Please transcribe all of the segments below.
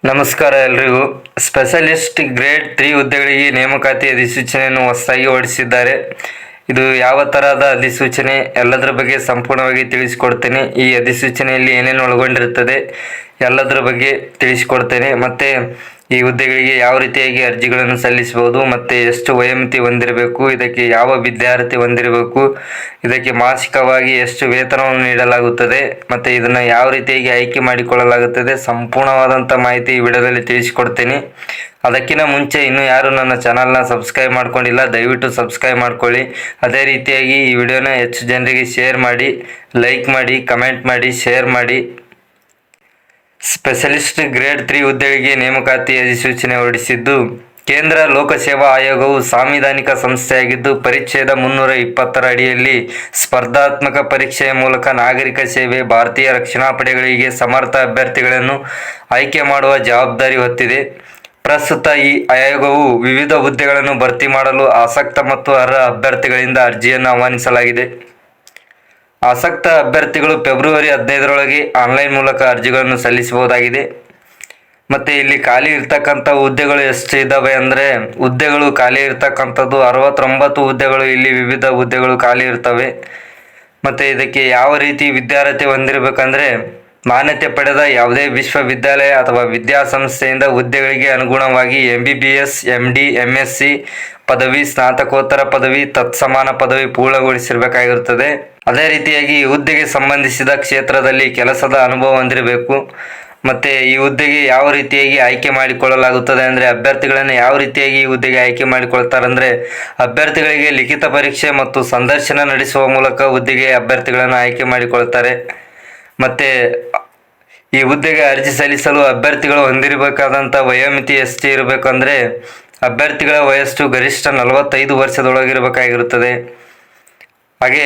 ನಮಸ್ಕಾರ ಎಲ್ರಿಗೂ. Specialist grade 3 ಹುದ್ದೆಗಳಿಗೆ ನೇಮಕಾತಿ ಅಧಿಸೂಚನೆಯನ್ನು ಹೊಸದಾಗಿ ಹೊರಡಿಸಿದ್ದಾರೆ. ಇದು ಯಾವ ತರಹದ ಅಧಿಸೂಚನೆ ಎಲ್ಲದರ ಬಗ್ಗೆ ಸಂಪೂರ್ಣವಾಗಿ ತಿಳಿಸಿಕೊಡ್ತೇನೆ. ಈ ಅಧಿಸೂಚನೆಯಲ್ಲಿ ಏನೇನು ಒಳಗೊಂಡಿರುತ್ತದೆ ಎಲ್ಲದರ ಬಗ್ಗೆ ತಿಳಿಸಿಕೊಡ್ತೇನೆ. ಮತ್ತು ಈ ಹುದ್ದೆಗಳಿಗೆ ಯಾವ ರೀತಿಯಾಗಿ ಅರ್ಜಿಗಳನ್ನು ಸಲ್ಲಿಸಬಹುದು, ಮತ್ತು ಎಷ್ಟು ವಯೋಮಿತಿ ಹೊಂದಿರಬೇಕು, ಇದಕ್ಕೆ ಯಾವ ವಿದ್ಯಾರ್ಥಿ ಹೊಂದಿರಬೇಕು, ಇದಕ್ಕೆ ಮಾಸಿಕವಾಗಿ ಎಷ್ಟು ವೇತನವನ್ನು ನೀಡಲಾಗುತ್ತದೆ, ಮತ್ತು ಇದನ್ನು ಯಾವ ರೀತಿಯಾಗಿ ಆಯ್ಕೆ ಮಾಡಿಕೊಳ್ಳಲಾಗುತ್ತದೆ, ಸಂಪೂರ್ಣವಾದಂಥ ಮಾಹಿತಿ ಈ ವಿಡಿಯೋದಲ್ಲಿ ತಿಳಿಸಿಕೊಡ್ತೇನೆ. ಅದಕ್ಕಿಂತ ಮುಂಚೆ ಇನ್ನೂ ಯಾರು ನನ್ನ ಚಾನಲ್ನ ಸಬ್ಸ್ಕ್ರೈಬ್ ಮಾಡ್ಕೊಂಡಿಲ್ಲ, ದಯವಿಟ್ಟು ಸಬ್ಸ್ಕ್ರೈಬ್ ಮಾಡ್ಕೊಳ್ಳಿ. ಅದೇ ರೀತಿಯಾಗಿ ಈ ವಿಡಿಯೋನ ಹೆಚ್ಚು ಜನರಿಗೆ ಶೇರ್ ಮಾಡಿ, ಲೈಕ್ ಮಾಡಿ, ಕಮೆಂಟ್ ಮಾಡಿ, ಶೇರ್ ಮಾಡಿ. ಸ್ಪೆಷಲಿಸ್ಟ್ ಗ್ರೇಡ್ 3 ಹುದ್ದೆಗಳಿಗೆ ನೇಮಕಾತಿ ಅಧಿಸೂಚನೆ ಹೊರಡಿಸಿದ್ದು, ಕೇಂದ್ರ ಲೋಕಸೇವಾ ಆಯೋಗವು ಸಾಂವಿಧಾನಿಕ ಸಂಸ್ಥೆಯಾಗಿದ್ದು, ಪರಿಚ್ಛೇದ 320ರ ಅಡಿಯಲ್ಲಿ ಸ್ಪರ್ಧಾತ್ಮಕ ಪರೀಕ್ಷೆಯ ಮೂಲಕ ನಾಗರಿಕ ಸೇವೆ, ಭಾರತೀಯ ರಕ್ಷಣಾ ಪಡೆಗಳಿಗೆ ಸಮರ್ಥ ಅಭ್ಯರ್ಥಿಗಳನ್ನು ಆಯ್ಕೆ ಮಾಡುವ ಜವಾಬ್ದಾರಿ ಹೊತ್ತಿದೆ. ಪ್ರಸ್ತುತ ಈ ಆಯೋಗವು ವಿವಿಧ ಹುದ್ದೆಗಳನ್ನು ಭರ್ತಿ ಮಾಡಲು ಆಸಕ್ತ ಮತ್ತು ಅರ್ಹ ಅಭ್ಯರ್ಥಿಗಳಿಂದ ಅರ್ಜಿಯನ್ನು ಆಹ್ವಾನಿಸಲಾಗಿದೆ. ಆಸಕ್ತ ಅಭ್ಯರ್ಥಿಗಳು ಫೆಬ್ರವರಿ 15ರೊಳಗೆ ಆನ್ಲೈನ್ ಮೂಲಕ ಅರ್ಜಿಗಳನ್ನು ಸಲ್ಲಿಸಬಹುದಾಗಿದೆ. ಮತ್ತು ಇಲ್ಲಿ ಖಾಲಿ ಇರ್ತಕ್ಕಂಥ ಹುದ್ದೆಗಳು ಎಷ್ಟು ಇದ್ದಾವೆ ಅಂದರೆ, ಹುದ್ದೆಗಳು ಖಾಲಿ ಇರ್ತಕ್ಕಂಥದ್ದು 69 ಹುದ್ದೆಗಳು, ಇಲ್ಲಿ ವಿವಿಧ ಹುದ್ದೆಗಳು ಖಾಲಿ ಇರ್ತವೆ. ಮತ್ತು ಇದಕ್ಕೆ ಯಾವ ರೀತಿ ವಿದ್ಯಾರ್ಹತೆ ಹೊಂದಿರಬೇಕಂದ್ರೆ, ಮಾನ್ಯತೆ ಪಡೆದ ಯಾವುದೇ ವಿಶ್ವವಿದ್ಯಾಲಯ ಅಥವಾ ವಿದ್ಯಾಸಂಸ್ಥೆಯಿಂದ ಹುದ್ದೆಗಳಿಗೆ ಅನುಗುಣವಾಗಿ MBBS, MD, MSc ಪದವಿ, ಸ್ನಾತಕೋತ್ತರ ಪದವಿ, ತತ್ಸಮಾನ ಪದವಿ ಪೂರ್ಣಗೊಳಿಸಿರಬೇಕಾಗಿರುತ್ತದೆ. ಅದೇ ರೀತಿಯಾಗಿ ಈ ಹುದ್ದೆಗೆ ಸಂಬಂಧಿಸಿದ ಕ್ಷೇತ್ರದಲ್ಲಿ ಕೆಲಸದ ಅನುಭವ ಹೊಂದಿರಬೇಕು. ಮತ್ತು ಈ ಹುದ್ದೆಗೆ ಯಾವ ರೀತಿಯಾಗಿ ಆಯ್ಕೆ ಮಾಡಿಕೊಳ್ಳಲಾಗುತ್ತದೆ ಅಂದರೆ, ಅಭ್ಯರ್ಥಿಗಳನ್ನು ಯಾವ ರೀತಿಯಾಗಿ ಈ ಹುದ್ದೆಗೆ ಆಯ್ಕೆ ಮಾಡಿಕೊಳ್ತಾರೆ ಅಂದರೆ, ಅಭ್ಯರ್ಥಿಗಳಿಗೆ ಲಿಖಿತ ಪರೀಕ್ಷೆ ಮತ್ತು ಸಂದರ್ಶನ ನಡೆಸುವ ಮೂಲಕ ಹುದ್ದೆಗೆ ಅಭ್ಯರ್ಥಿಗಳನ್ನು ಆಯ್ಕೆ ಮಾಡಿಕೊಳ್ತಾರೆ. ಮತ್ತು ಈ ಹುದ್ದೆಗೆ ಅರ್ಜಿ ಸಲ್ಲಿಸಲು ಅಭ್ಯರ್ಥಿಗಳು ಹೊಂದಿರಬೇಕಾದಂಥ ವಯೋಮಿತಿ ಎಷ್ಟು ಇರಬೇಕು ಅಂದರೆ, ಅಭ್ಯರ್ಥಿಗಳ ವಯಸ್ಸು ಗರಿಷ್ಠ 45 ವರ್ಷದೊಳಗಿರಬೇಕಾಗಿರುತ್ತದೆ. ಹಾಗೆ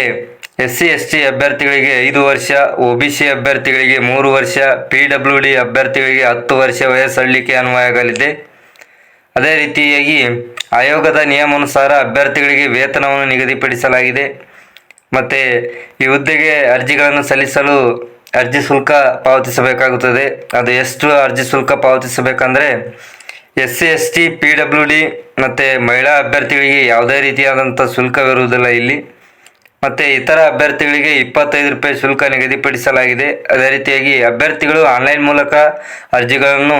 SC ST ಅಭ್ಯರ್ಥಿಗಳಿಗೆ 5 ವರ್ಷ, OBC ಅಭ್ಯರ್ಥಿಗಳಿಗೆ 3 ವರ್ಷ, PWD ಅಭ್ಯರ್ಥಿಗಳಿಗೆ 10 ವರ್ಷ ವಯಸ್ಸಳ್ಳಿಕೆ ಅನ್ವಯವಾಗಲಿದೆ. ಅದೇ ರೀತಿಯಾಗಿ ಆಯೋಗದ ನಿಯಮಾನುಸಾರ ಅಭ್ಯರ್ಥಿಗಳಿಗೆ ವೇತನವನ್ನು ನಿಗದಿಪಡಿಸಲಾಗಿದೆ. ಮತ್ತು ಈ ಹುದ್ದೆಗೆ ಅರ್ಜಿಗಳನ್ನು ಸಲ್ಲಿಸಲು ಅರ್ಜಿ ಶುಲ್ಕ ಪಾವತಿಸಬೇಕಾಗುತ್ತದೆ. ಅದು ಎಷ್ಟು ಅರ್ಜಿ ಶುಲ್ಕ ಪಾವತಿಸಬೇಕಂದ್ರೆ, SC ST PWD ಮತ್ತು ಮಹಿಳಾ ಅಭ್ಯರ್ಥಿಗಳಿಗೆ ಯಾವುದೇ ರೀತಿಯಾದಂಥ ಶುಲ್ಕವಿರುವುದಿಲ್ಲ ಇಲ್ಲಿ. ಮತ್ತು ಇತರ ಅಭ್ಯರ್ಥಿಗಳಿಗೆ 25 ರೂಪಾಯಿ ಶುಲ್ಕ ನಿಗದಿಪಡಿಸಲಾಗಿದೆ. ಅದೇ ರೀತಿಯಾಗಿ ಅಭ್ಯರ್ಥಿಗಳು ಆನ್ಲೈನ್ ಮೂಲಕ ಅರ್ಜಿಗಳನ್ನು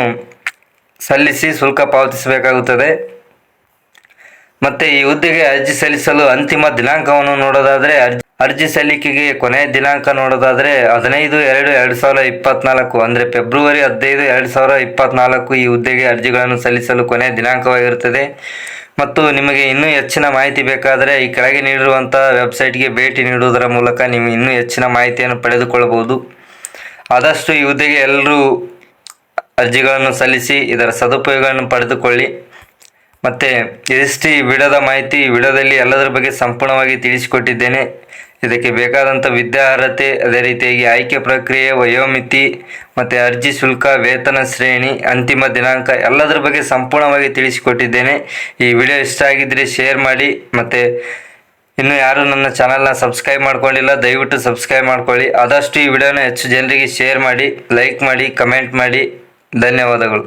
ಸಲ್ಲಿಸಿ ಶುಲ್ಕ ಪಾವತಿಸಬೇಕಾಗುತ್ತದೆ. ಮತ್ತು ಈ ಹುದ್ದೆಗೆ ಅರ್ಜಿ ಸಲ್ಲಿಸಲು ಅಂತಿಮ ದಿನಾಂಕವನ್ನು ನೋಡೋದಾದರೆ, ಅರ್ಜಿ ಸಲ್ಲಿಕೆಗೆ ಕೊನೆಯ ದಿನಾಂಕ ನೋಡೋದಾದರೆ 15/2/2024 ಅಂದರೆ ಫೆಬ್ರವರಿ 15, 2024 ಈ ಹುದ್ದೆಗೆ ಅರ್ಜಿಗಳನ್ನು ಸಲ್ಲಿಸಲು ಕೊನೆಯ ದಿನಾಂಕವಾಗಿರುತ್ತದೆ. ಮತ್ತು ನಿಮಗೆ ಇನ್ನೂ ಹೆಚ್ಚಿನ ಮಾಹಿತಿ ಬೇಕಾದರೆ ಈ ಕೆಳಗೆ ನೀಡಿರುವಂಥ ವೆಬ್ಸೈಟ್ಗೆ ಭೇಟಿ ನೀಡುವುದರ ಮೂಲಕ ನೀವು ಇನ್ನೂ ಹೆಚ್ಚಿನ ಮಾಹಿತಿಯನ್ನು ಪಡೆದುಕೊಳ್ಳಬಹುದು. ಆದಷ್ಟು ಈ ಹುದ್ದೆಗೆ ಎಲ್ಲರೂ ಅರ್ಜಿಗಳನ್ನು ಸಲ್ಲಿಸಿ ಇದರ ಸದುಪಯೋಗವನ್ನು ಪಡೆದುಕೊಳ್ಳಿ. ಮತ್ತು ಇದಿಷ್ಟು ಈ ವಿಡಿಯೋದ ಮಾಹಿತಿ. ಈ ವಿಡಿಯೋದಲ್ಲಿ ಎಲ್ಲದರ ಬಗ್ಗೆ ಸಂಪೂರ್ಣವಾಗಿ ತಿಳಿಸಿಕೊಟ್ಟಿದ್ದೇನೆ. ಇದಕ್ಕೆ ಬೇಕಾದಂಥ ವಿದ್ಯಾರ್ಹತೆ, ಅದೇ ರೀತಿಯಾಗಿ ಆಯ್ಕೆ ಪ್ರಕ್ರಿಯೆ, ವಯೋಮಿತಿ ಮತ್ತು ಅರ್ಜಿ ಶುಲ್ಕ, ವೇತನ ಶ್ರೇಣಿ, ಅಂತಿಮ ದಿನಾಂಕ ಎಲ್ಲದರ ಬಗ್ಗೆ ಸಂಪೂರ್ಣವಾಗಿ ತಿಳಿಸಿಕೊಟ್ಟಿದ್ದೇನೆ. ಈ ವಿಡಿಯೋ ಇಷ್ಟ ಆಗಿದ್ದರೆ ಶೇರ್ ಮಾಡಿ. ಮತ್ತು ಇನ್ನೂ ಯಾರು ನನ್ನ ಚಾನಲ್ನ ಸಬ್ಸ್ಕ್ರೈಬ್ ಮಾಡ್ಕೊಂಡಿಲ್ಲ, ದಯವಿಟ್ಟು ಸಬ್ಸ್ಕ್ರೈಬ್ ಮಾಡ್ಕೊಳ್ಳಿ. ಆದಷ್ಟು ಈ ವಿಡಿಯೋನ ಹೆಚ್ಚು ಜನರಿಗೆ ಶೇರ್ ಮಾಡಿ, ಲೈಕ್ ಮಾಡಿ, ಕಮೆಂಟ್ ಮಾಡಿ. ಧನ್ಯವಾದಗಳು.